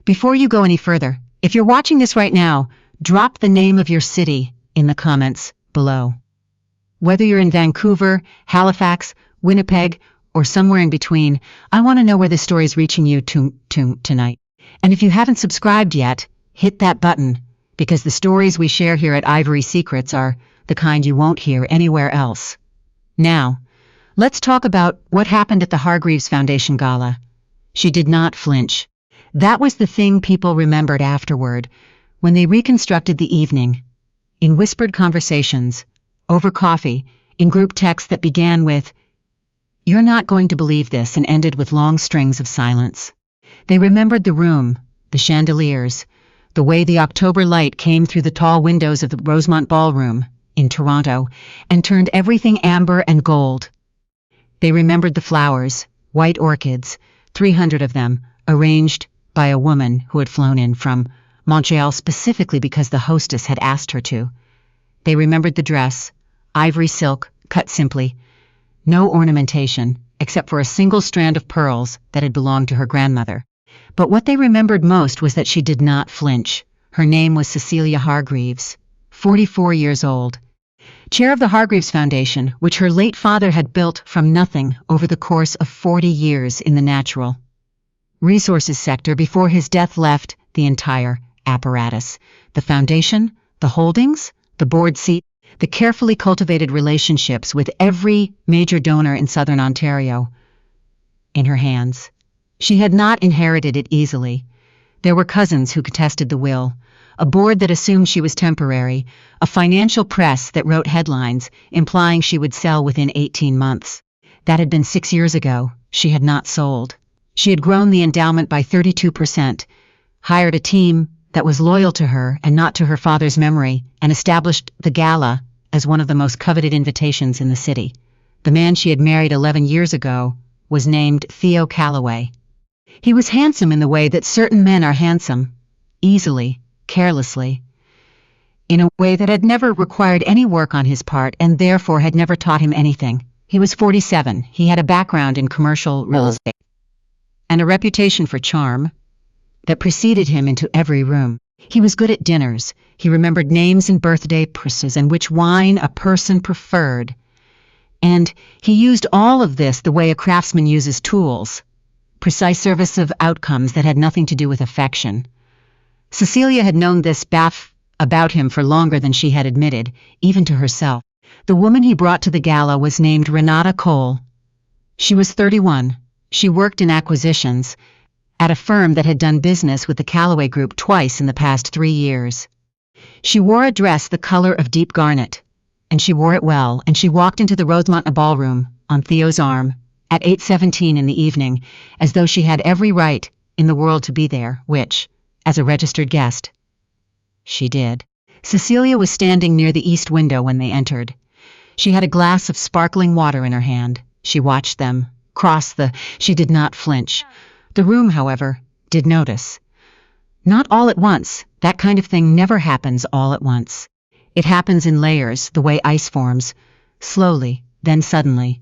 Before you go any further, if you're watching this right now, drop the name of your city in the comments below. Whether you're in Vancouver, Halifax, Winnipeg, or somewhere in between, I want to know where this story is reaching you tonight. And if you haven't subscribed yet, hit that button, because the stories we share here at Ivory Secrets are the kind you won't hear anywhere else. Now, let's talk about what happened at the Hargreaves Foundation Gala. She did not flinch. That was the thing people remembered afterward, when they reconstructed the evening. In whispered conversations, over coffee, in group texts that began with, "You're not going to believe this," and ended with long strings of silence. They remembered the room, the chandeliers, the way the October light came through the tall windows of the Rosemont Ballroom in Toronto and turned everything amber and gold. They remembered the flowers, white orchids, 300 of them, arranged by a woman who had flown in from Montreal specifically because the hostess had asked her to. They remembered the dress, ivory silk, cut simply, no ornamentation except for a single strand of pearls that had belonged to her grandmother. But what they remembered most was that she did not flinch. Her name was Cecelia Hargreaves, 44 years old, chair of the Hargreaves Foundation, which her late father had built from nothing over the course of 40 years in the natural resources sector before his death left the entire apparatus. The foundation, the holdings, the board seat, the carefully cultivated relationships with every major donor in Southern Ontario in her hands. She had not inherited it easily. There were cousins who contested the will, a board that assumed she was temporary, a financial press that wrote headlines implying she would sell within 18 months. That had been 6 years ago. She had not sold. She had grown the endowment by 32%, hired a team that was loyal to her and not to her father's memory, and established the Gala as one of the most coveted invitations in the city. The man she had married 11 years ago was named Theo Calloway. He was handsome in the way that certain men are handsome, easily, carelessly, in a way that had never required any work on his part and therefore had never taught him anything. He was 47. He had a background in commercial real estate and a reputation for charm that preceded him into every room. He was good at dinners. He remembered names and birthday presses and which wine a person preferred. And he used all of this the way a craftsman uses tools, precise service of outcomes that had nothing to do with affection. Cecelia had known this about him for longer than she had admitted, even to herself. The woman he brought to the gala was named Renata Cole. She was 31. She worked in acquisitions at a firm that had done business with the Calloway Group twice in the past 3 years. She wore a dress the color of deep garnet, and she wore it well, and she walked into the Rosemont Ballroom on Theo's arm at 8:17 in the evening, as though she had every right in the world to be there, which, as a registered guest, she did. Cecelia was standing near the east window when they entered. She had a glass of sparkling water in her hand. She watched them cross she did not flinch. The room, however, did notice. Not all at once. That kind of thing never happens all at once. It happens in layers, the way ice forms, slowly, then suddenly.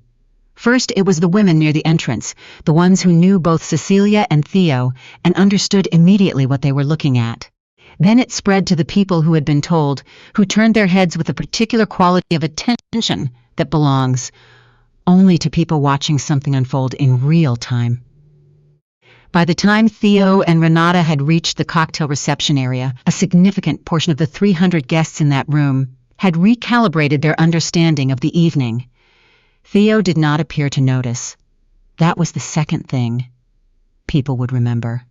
First, it was the women near the entrance, the ones who knew both Cecelia and Theo and understood immediately what they were looking at. Then it spread to the people who had been told, who turned their heads with a particular quality of attention that belongs only to people watching something unfold in real time. By the time Theo and Renata had reached the cocktail reception area, a significant portion of the 300 guests in that room had recalibrated their understanding of the evening. Theo did not appear to notice. That was the second thing people would remember.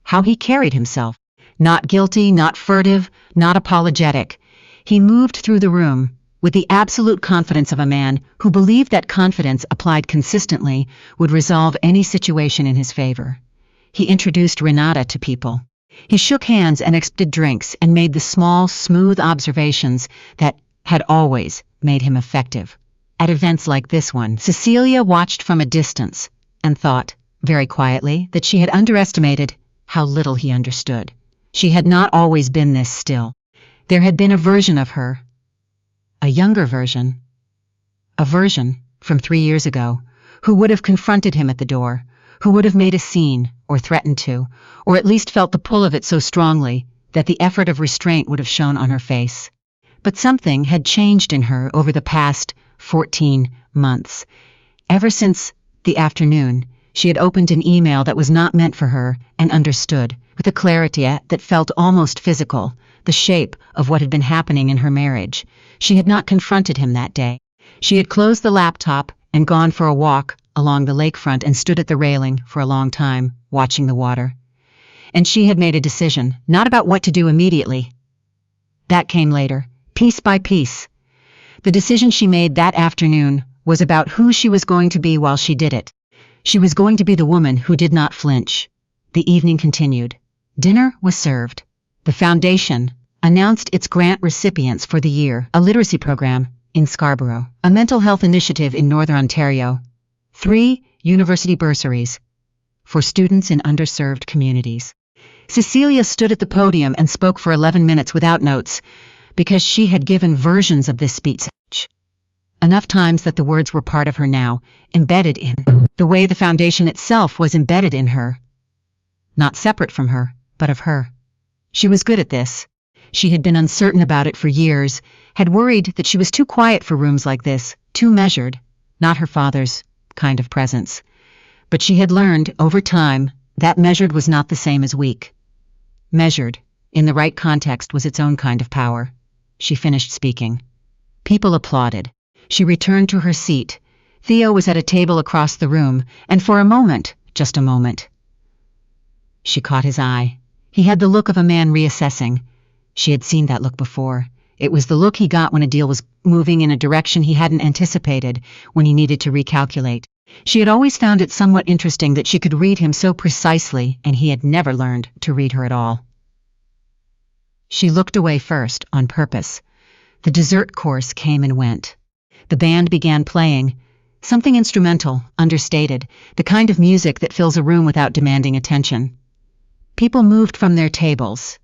How he carried himself. Not guilty, not furtive, not apologetic. He moved through the room with the absolute confidence of a man who believed that confidence applied consistently would resolve any situation in his favor. He introduced Renata to people. He shook hands and accepted drinks and made the small, smooth observations that had always made him effective. At events like this one, Cecelia watched from a distance and thought, very quietly, that she had underestimated how little he understood. She had not always been this still. There had been a version of her, a younger version, a version from 3 years ago, who would have confronted him at the door, who would have made a scene, or threatened to, or at least felt the pull of it so strongly that the effort of restraint would have shown on her face. But something had changed in her over the past 14 months. Ever since the afternoon, she had opened an email that was not meant for her and understood, with a clarity that felt almost physical, the shape of what had been happening in her marriage. She had not confronted him that day. She had closed the laptop and gone for a walk along the lakefront and stood at the railing for a long time, watching the water. And she had made a decision, not about what to do immediately. That came later, piece by piece. The decision she made that afternoon was about who she was going to be while she did it. She was going to be the woman who did not flinch. The evening continued. Dinner was served. The foundation announced its grant recipients for the year, a literacy program in Scarborough, a mental health initiative in Northern Ontario, 3 university bursaries for students in underserved communities. Cecelia stood at the podium and spoke for 11 minutes without notes, because she had given versions of this speech. Enough times that the words were part of her now, embedded in the way the foundation itself was embedded in her. Not separate from her, but of her. She was good at this. She had been uncertain about it for years, had worried that she was too quiet for rooms like this, too measured, not her father's kind of presence. But she had learned, over time, that measured was not the same as weak. Measured, in the right context, was its own kind of power. She finished speaking. People applauded. She returned to her seat. Theo was at a table across the room, and for a moment, just a moment, she caught his eye. He had the look of a man reassessing. She had seen that look before. It was the look he got when a deal was moving in a direction he hadn't anticipated, when he needed to recalculate. She had always found it somewhat interesting that she could read him so precisely, and he had never learned to read her at all. She looked away first, on purpose. The dessert course came and went. The band began playing, something instrumental, understated, the kind of music that fills a room without demanding attention. People moved from their tables.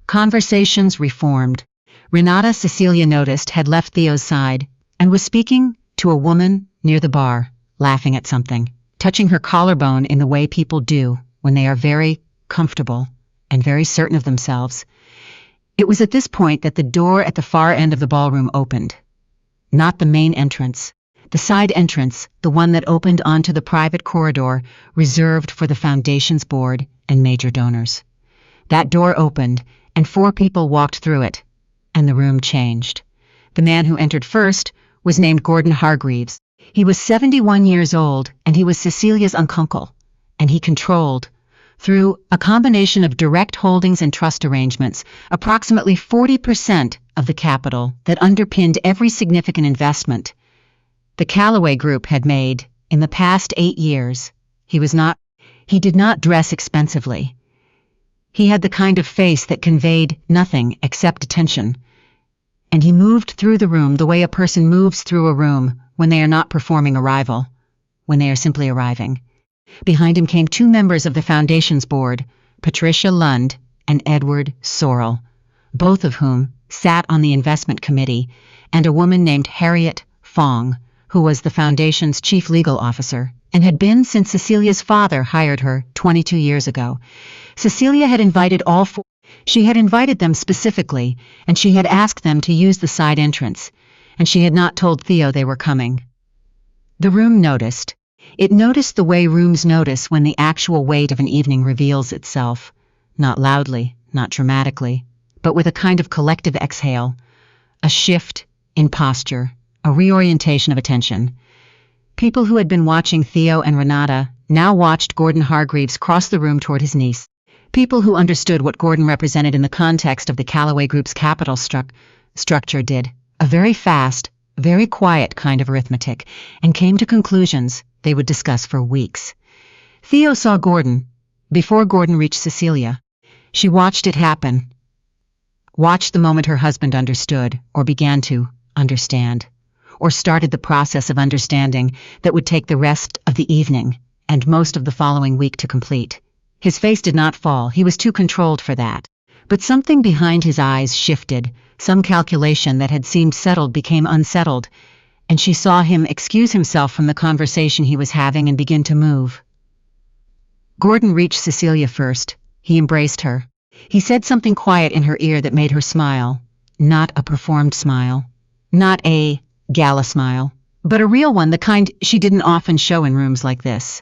Conversations reformed. Renata, Cecelia noticed, had left Theo's side and was speaking to a woman near the bar, laughing at something, touching her collarbone in the way people do when they are very comfortable and very certain of themselves. It was at this point that the door at the far end of the ballroom opened. Not the main entrance. The side entrance, the one that opened onto the private corridor reserved for the foundation's board and major donors. That door opened, and 4 people walked through it, and the room changed. The man who entered first was named Gordon Hargreaves. He was 71 years old, and he was Cecilia's uncle, and he controlled, through a combination of direct holdings and trust arrangements, approximately 40% of the capital that underpinned every significant investment the Callaway Group had made in the past 8 years. He did not dress expensively. He had the kind of face that conveyed nothing except attention, and he moved through the room the way a person moves through a room when they are not performing arrival, when they are simply arriving. Behind him came 2 members of the Foundation's board, Patricia Lund and Edward Sorrell, both of whom sat on the investment committee, and a woman named Harriet Fong, who was the Foundation's chief legal officer, and had been since Cecilia's father hired her 22 years ago. Cecelia had invited all 4. She had invited them specifically, and she had asked them to use the side entrance, and she had not told Theo they were coming. The room noticed. It noticed the way rooms notice when the actual weight of an evening reveals itself, not loudly, not dramatically, but with a kind of collective exhale, a shift in posture, a reorientation of attention. People who had been watching Theo and Renata now watched Gordon Hargreaves cross the room toward his niece. People who understood what Gordon represented in the context of the Callaway Group's capital structure did a very fast, very quiet kind of arithmetic, and came to conclusions they would discuss for weeks. Theo saw Gordon before Gordon reached Cecelia. She watched it happen, watched the moment her husband understood, or began to understand, or started the process of understanding that would take the rest of the evening and most of the following week to complete. His face did not fall. He was too controlled for that. But something behind his eyes shifted. Some calculation that had seemed settled became unsettled, and she saw him excuse himself from the conversation he was having and begin to move. Gordon reached Cecelia first. He embraced her. He said something quiet in her ear that made her smile. Not a performed smile. Not a gala smile. But a real one, the kind she didn't often show in rooms like this.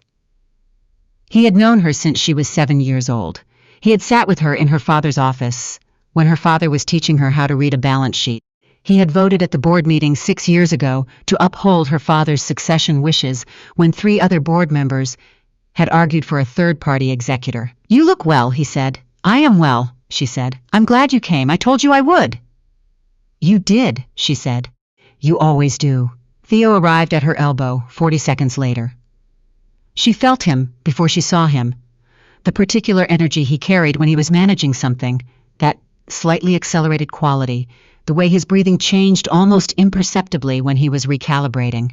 He had known her since she was 7 years old. He had sat with her in her father's office, when her father was teaching her how to read a balance sheet. He had voted at the board meeting 6 years ago to uphold her father's succession wishes when 3 other board members had argued for a third-party executor. "You look well," he said. "I am well," she said. "I'm glad you came. I told you I would." "You did," she said. "You always do." Theo arrived at her elbow 40 seconds later. She felt him before she saw him. The particular energy he carried when he was managing something, that slightly accelerated quality, the way his breathing changed almost imperceptibly when he was recalibrating.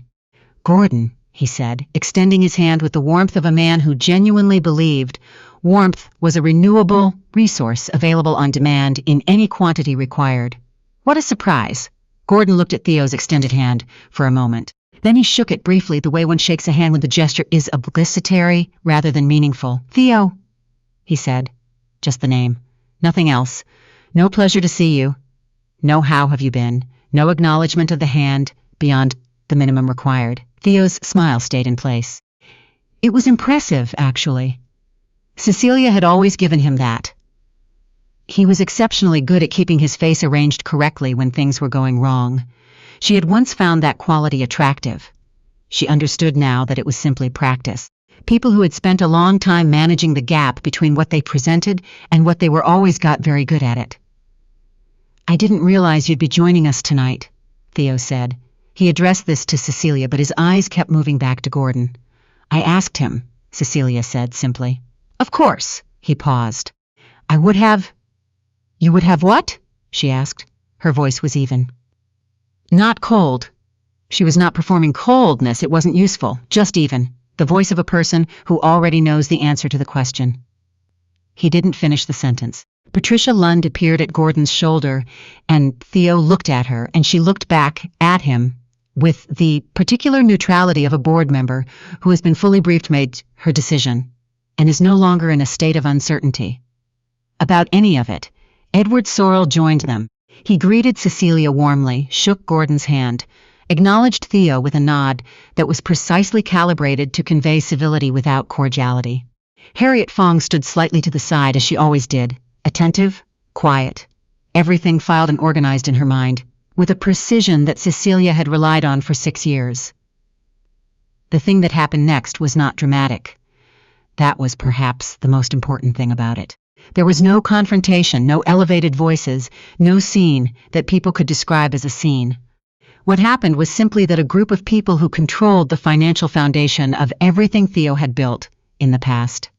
"Gordon," he said, extending his hand with the warmth of a man who genuinely believed warmth was a renewable resource available on demand in any quantity required. What a surprise! Gordon looked at Theo's extended hand for a moment. Then he shook it briefly, the way one shakes a hand when the gesture is obligatory rather than meaningful. "Theo," he said. Just the name. Nothing else. No pleasure to see you. No how have you been. No acknowledgement of the hand beyond the minimum required. Theo's smile stayed in place. It was impressive, actually. Cecelia had always given him that. He was exceptionally good at keeping his face arranged correctly when things were going wrong. She had once found that quality attractive. She understood now that it was simply practice. People who had spent a long time managing the gap between what they presented and what they were always got very good at it. "I didn't realize you'd be joining us tonight," Theo said. He addressed this to Cecelia, but his eyes kept moving back to Gordon. "I asked him," Cecelia said simply. "Of course." He paused. "I would have..." "You would have what?" she asked. Her voice was even. Not cold. She was not performing coldness, it wasn't useful, just even. The voice of a person who already knows the answer to the question. He didn't finish the sentence. Patricia Lund appeared at Gordon's shoulder, and Theo looked at her, and she looked back at him with the particular neutrality of a board member who has been fully briefed, made her decision, and is no longer in a state of uncertainty about any of it. Edward Sorrell joined them. He greeted Cecelia warmly, shook Gordon's hand, acknowledged Theo with a nod that was precisely calibrated to convey civility without cordiality. Harriet Fong stood slightly to the side, as she always did, attentive, quiet, everything filed and organized in her mind, with a precision that Cecelia had relied on for 6 years. The thing that happened next was not dramatic. That was perhaps the most important thing about it. There was no confrontation, no elevated voices, no scene that people could describe as a scene. What happened was simply that a group of people who controlled the financial foundation of everything Theo had built in the past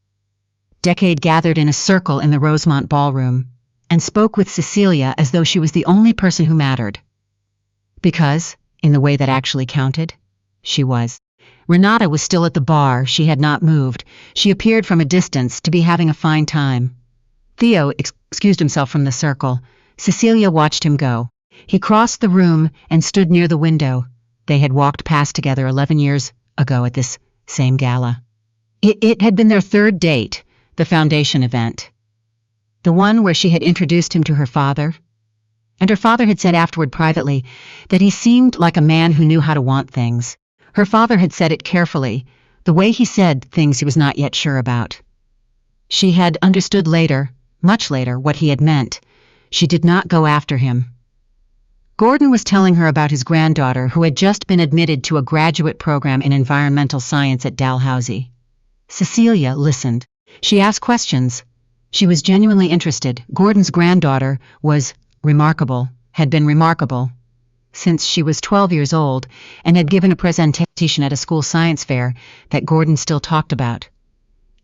decade gathered in a circle in the Rosemont Ballroom and spoke with Cecelia as though she was the only person who mattered. Because, in the way that actually counted, she was. Renata was still at the bar. She had not moved. She appeared from a distance to be having a fine time. Theo excused himself from the circle. Cecelia watched him go. He crossed the room and stood near the window. They had walked past together 11 years ago at this same gala. It had been their 3rd date, the foundation event. The one where she had introduced him to her father. And her father had said afterward privately that he seemed like a man who knew how to want things. Her father had said it carefully, the way he said things he was not yet sure about. She had understood later, much later, what he had meant. She did not go after him. Gordon was telling her about his granddaughter, who had just been admitted to a graduate program in environmental science at Dalhousie. Cecelia listened. She asked questions. She was genuinely interested. Gordon's granddaughter was remarkable, had been remarkable since she was 12 years old, and had given a presentation at a school science fair that Gordon still talked about.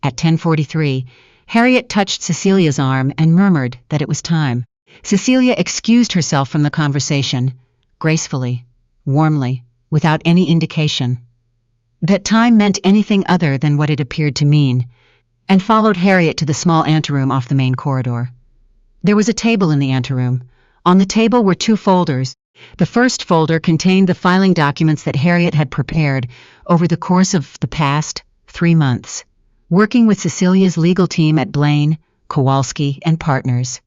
At 10:43, Harriet touched Cecilia's arm and murmured that it was time. Cecelia excused herself from the conversation, gracefully, warmly, without any indication that time meant anything other than what it appeared to mean, and followed Harriet to the small anteroom off the main corridor. There was a table in the anteroom. On the table were 2 folders. The first folder contained the filing documents that Harriet had prepared over the course of the past 3 months, working with Cecilia's legal team at Blaine, Kowalski and Partners.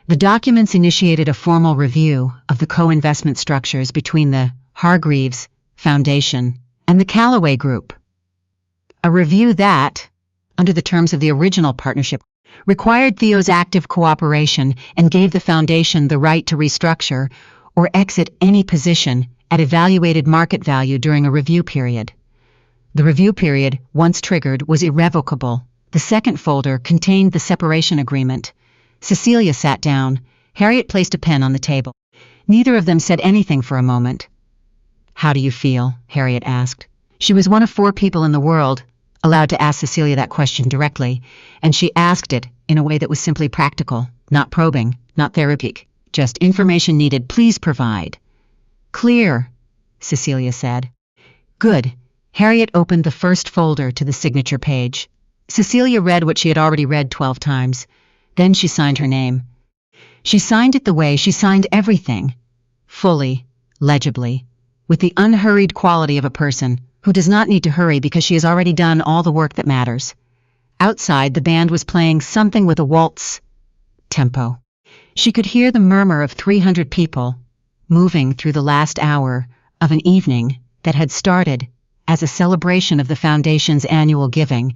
The documents initiated a formal review of the co-investment structures between the Hargreaves Foundation and the Callaway Group. A review that, under the terms of the original partnership, required Theo's active cooperation and gave the foundation the right to restructure or exit any position at evaluated market value during a review period. The review period, once triggered, was irrevocable. The second folder contained the separation agreement. Cecelia sat down. Harriet placed a pen on the table. Neither of them said anything for a moment. "How do you feel?" Harriet asked. She was one of 4 people in the world allowed to ask Cecelia that question directly, and she asked it in a way that was simply practical, not probing, not therapeutic, just information needed. "Please provide." "Clear," Cecelia said. "Good." Harriet opened the first folder to the signature page. Cecelia read what she had already read 12 times. Then she signed her name. She signed it the way she signed everything, fully, legibly, with the unhurried quality of a person who does not need to hurry because she has already done all the work that matters. Outside, the band was playing something with a waltz tempo. She could hear the murmur of 300 people moving through the last hour of an evening that had started as a celebration of the Foundation's annual giving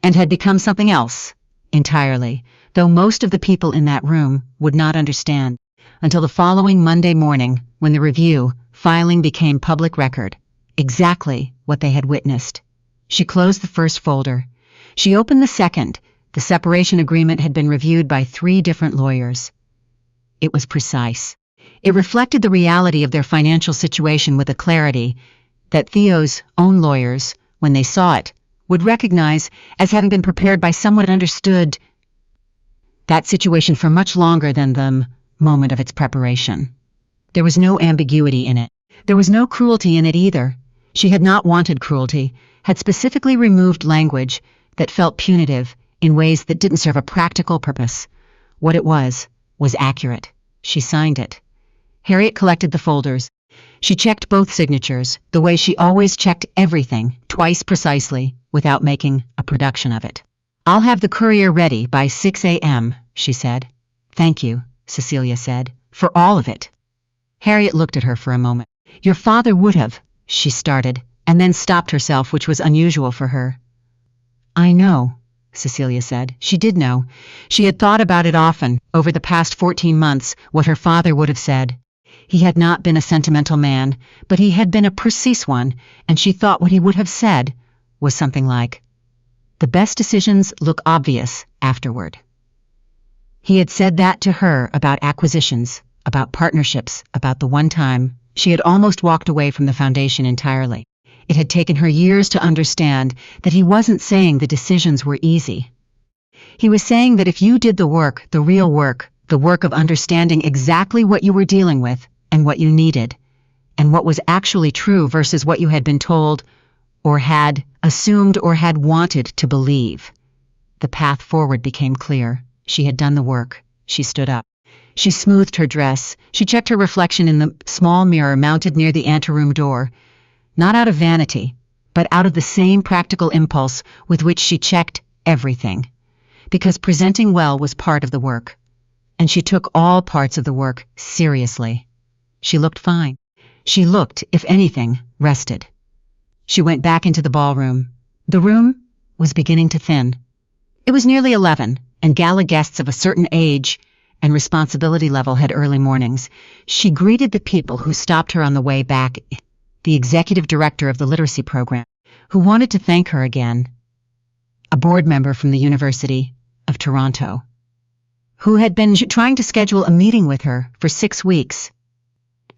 and had become something else entirely, though most of the people in that room would not understand until the following Monday morning when the review filing became public record, exactly what they had witnessed. She closed the first folder. She opened the second. The separation agreement had been reviewed by 3 different lawyers. It was precise. It reflected the reality of their financial situation with a clarity that Theo's own lawyers, when they saw it, would recognize as having been prepared by someone who understood that situation for much longer than the moment of its preparation. There was no ambiguity in it. There was no cruelty in it either. She had not wanted cruelty, had specifically removed language that felt punitive in ways that didn't serve a practical purpose. What it was accurate. She signed it. Harriet collected the folders. She checked both signatures, the way she always checked everything, twice precisely, without making a production of it. "I'll have the courier ready by 6 a.m., she said. "Thank you," Cecelia said, "for all of it." Harriet looked at her for a moment. "Your father would have," she started, and then stopped herself, which was unusual for her. "I know," Cecelia said. She did know. She had thought about it often, over the past 14 months, what her father would have said. He had not been a sentimental man, but he had been a precise one, and she thought what he would have said was something like, "The best decisions look obvious afterward." He had said that to her about acquisitions, about partnerships, about the one time she had almost walked away from the Foundation entirely. It had taken her years to understand that he wasn't saying the decisions were easy. He was saying that if you did the work, the real work, the work of understanding exactly what you were dealing with and what you needed, and what was actually true versus what you had been told or had assumed or had wanted to believe, the path forward became clear. She had done the work. She stood up. She smoothed her dress. She checked her reflection in the small mirror mounted near the anteroom door, not out of vanity, but out of the same practical impulse with which she checked everything, because presenting well was part of the work, and she took all parts of the work seriously. She looked fine. She looked, if anything, rested. She went back into the ballroom. The room was beginning to thin. It was nearly 11, and gala guests of a certain age and responsibility level had early mornings. She greeted the people who stopped her on the way back, the executive director of the literacy program, who wanted to thank her again, a board member from the University of Toronto, who had been trying to schedule a meeting with her for 6 weeks,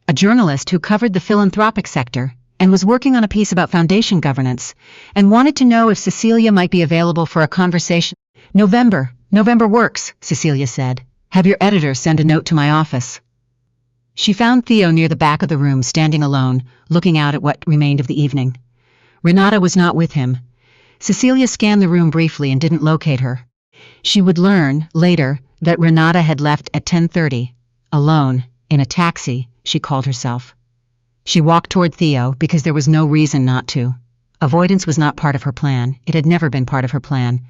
a journalist who covered the philanthropic sector and was working on a piece about foundation governance and wanted to know if Cecelia might be available for a conversation. November works," Cecelia said. "Have your editor send a note to my office." She found Theo near the back of the room, standing alone, looking out at what remained of the evening. Renata was not with him. Cecelia scanned the room briefly and didn't locate her. She would learn, later, that Renata had left at 10:30, alone, in a taxi, she called herself. She walked toward Theo because there was no reason not to. Avoidance was not part of her plan. It had never been part of her plan.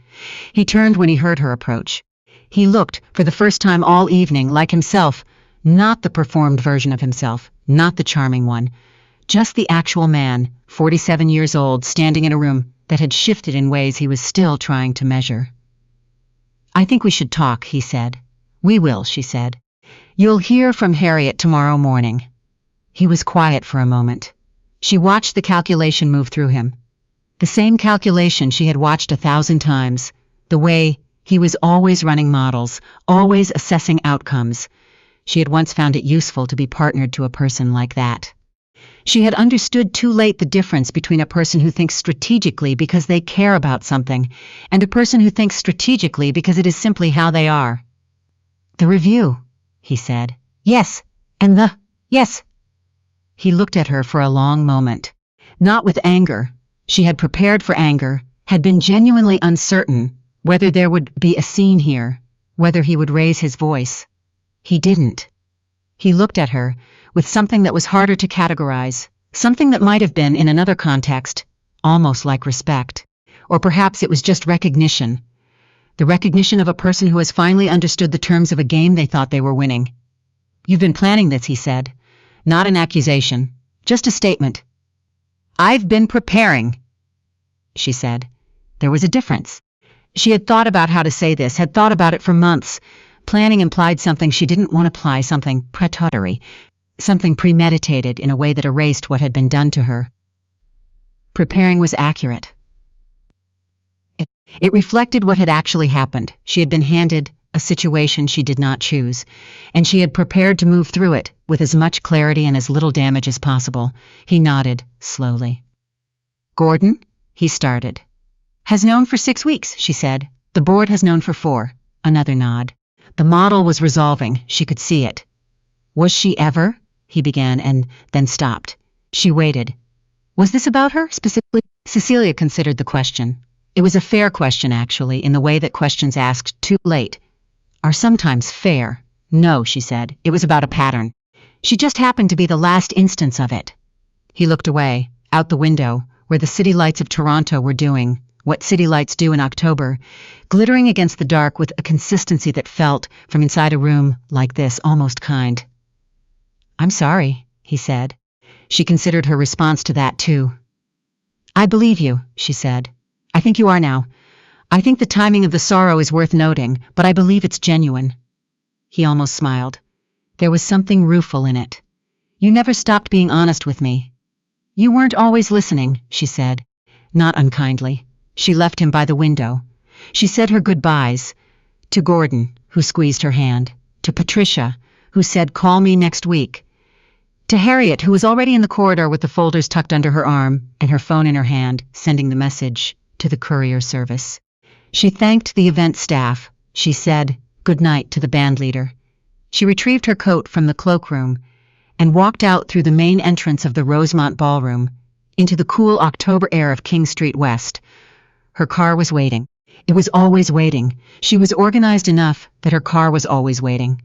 He turned when he heard her approach. He looked, for the first time all evening, like himself, not the performed version of himself, not the charming one, just the actual man, 47 years old, standing in a room that had shifted in ways he was still trying to measure. "I think we should talk," he said. "We will," she said. "You'll hear from Harriet tomorrow morning." He was quiet for a moment. She watched the calculation move through him. The same calculation she had watched 1,000 times, the way he was always running models, always assessing outcomes. She had once found it useful to be partnered to a person like that. She had understood too late the difference between a person who thinks strategically because they care about something, and a person who thinks strategically because it is simply how they are. "The review," he said. "Yes, and yes." He looked at her for a long moment. Not with anger. She had prepared for anger, had been genuinely uncertain whether there would be a scene here, whether he would raise his voice. He didn't. He looked at her with something that was harder to categorize, something that might have been, in another context, almost like respect. Or perhaps it was just recognition. The recognition of a person who has finally understood the terms of a game they thought they were winning. "You've been planning this," he said. Not an accusation, just a statement. "I've been preparing," she said. There was a difference. She had thought about how to say this, had thought about it for months. Planning implied something she didn't want to apply, something predatory, something premeditated in a way that erased what had been done to her. Preparing was accurate. It reflected what had actually happened. She had been handed a situation she did not choose, and she had prepared to move through it with as much clarity and as little damage as possible. He nodded, slowly. "Gordon," he started. "Has known for 6 weeks," she said. "The board has known for 4. Another nod. The model was resolving. She could see it. "Was she ever?" he began, and then stopped. She waited. Was this about her, specifically? Cecelia considered the question. It was a fair question, actually, in the way that questions asked too late are sometimes fair. "No," she said. "It was about a pattern. She just happened to be the last instance of it." He looked away, out the window, where the city lights of Toronto were doing what city lights do in October, glittering against the dark with a consistency that felt, from inside a room like this, almost kind. "I'm sorry," he said. She considered her response to that, too. "I believe you," she said. "I think you are now. I think the timing of the sorrow is worth noting, but I believe it's genuine." He almost smiled. There was something rueful in it. "You never stopped being honest with me." "You weren't always listening," she said, not unkindly. She left him by the window. She said her goodbyes to Gordon, who squeezed her hand, to Patricia, who said, "Call me next week," to Harriet, who was already in the corridor with the folders tucked under her arm and her phone in her hand, sending the message to the courier service. She thanked the event staff. She said good night to the band leader. She retrieved her coat from the cloakroom and walked out through the main entrance of the Rosemont Ballroom into the cool October air of King Street West. Her car was waiting. It was always waiting. She was organized enough that her car was always waiting.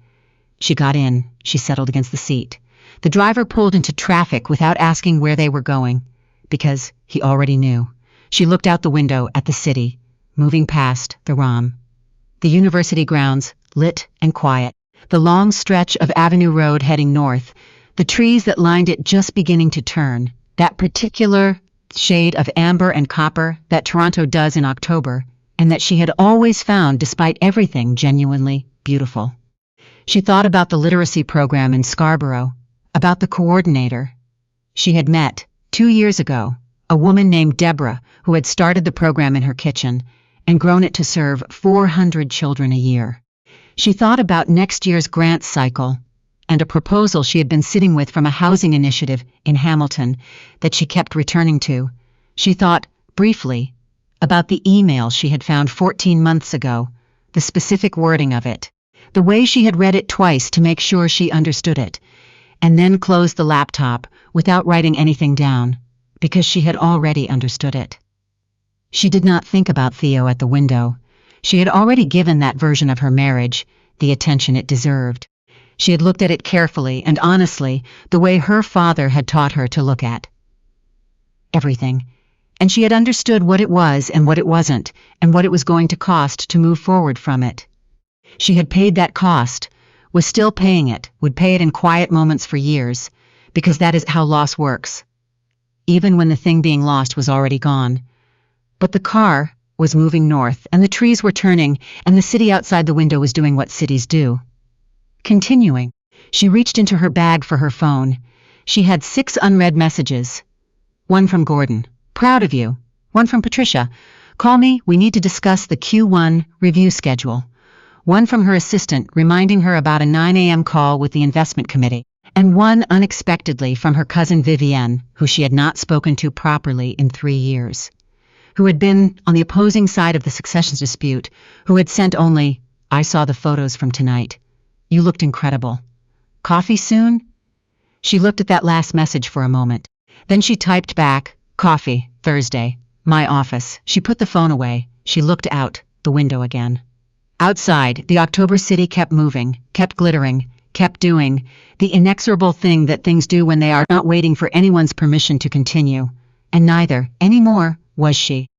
She got in. She settled against the seat. The driver pulled into traffic without asking where they were going, because he already knew. She looked out the window at the city, moving past the ROM. The university grounds, lit and quiet. The long stretch of Avenue Road heading north. The trees that lined it just beginning to turn. That particular shade of amber and copper that Toronto does in October, and that she had always found, despite everything, genuinely beautiful. She thought about the literacy program in Scarborough, about the coordinator. She had met, 2 years ago, a woman named Deborah who had started the program in her kitchen and grown it to serve 400 children a year. She thought about next year's grant cycle and a proposal she had been sitting with from a housing initiative in Hamilton that she kept returning to. She thought, briefly, about the email she had found 14 months ago, the specific wording of it, the way she had read it twice to make sure she understood it, and then closed the laptop without writing anything down, because she had already understood it. She did not think about Theo at the window. She had already given that version of her marriage the attention it deserved. She had looked at it carefully and honestly, the way her father had taught her to look at everything. And she had understood what it was and what it wasn't, and what it was going to cost to move forward from it. She had paid that cost, was still paying it, would pay it in quiet moments for years, because that is how loss works. Even when the thing being lost was already gone. But the car was moving north, and the trees were turning, and the city outside the window was doing what cities do. Continuing, she reached into her bag for her phone. She had 6 unread messages. One from Gordon. Proud of you. One from Patricia. Call me, we need to discuss the Q1 review schedule. One from her assistant, reminding her about a 9 a.m. call with the investment committee. And one unexpectedly from her cousin Vivienne, who she had not spoken to properly in 3 years. Who had been on the opposing side of the succession dispute, who had sent only, I saw the photos from tonight. You looked incredible. Coffee soon? She looked at that last message for a moment. Then she typed back, coffee, Thursday, my office. She put the phone away. She looked out the window again. Outside, the October city kept moving, kept glittering, kept doing the inexorable thing that things do when they are not waiting for anyone's permission to continue. And neither, anymore, was she.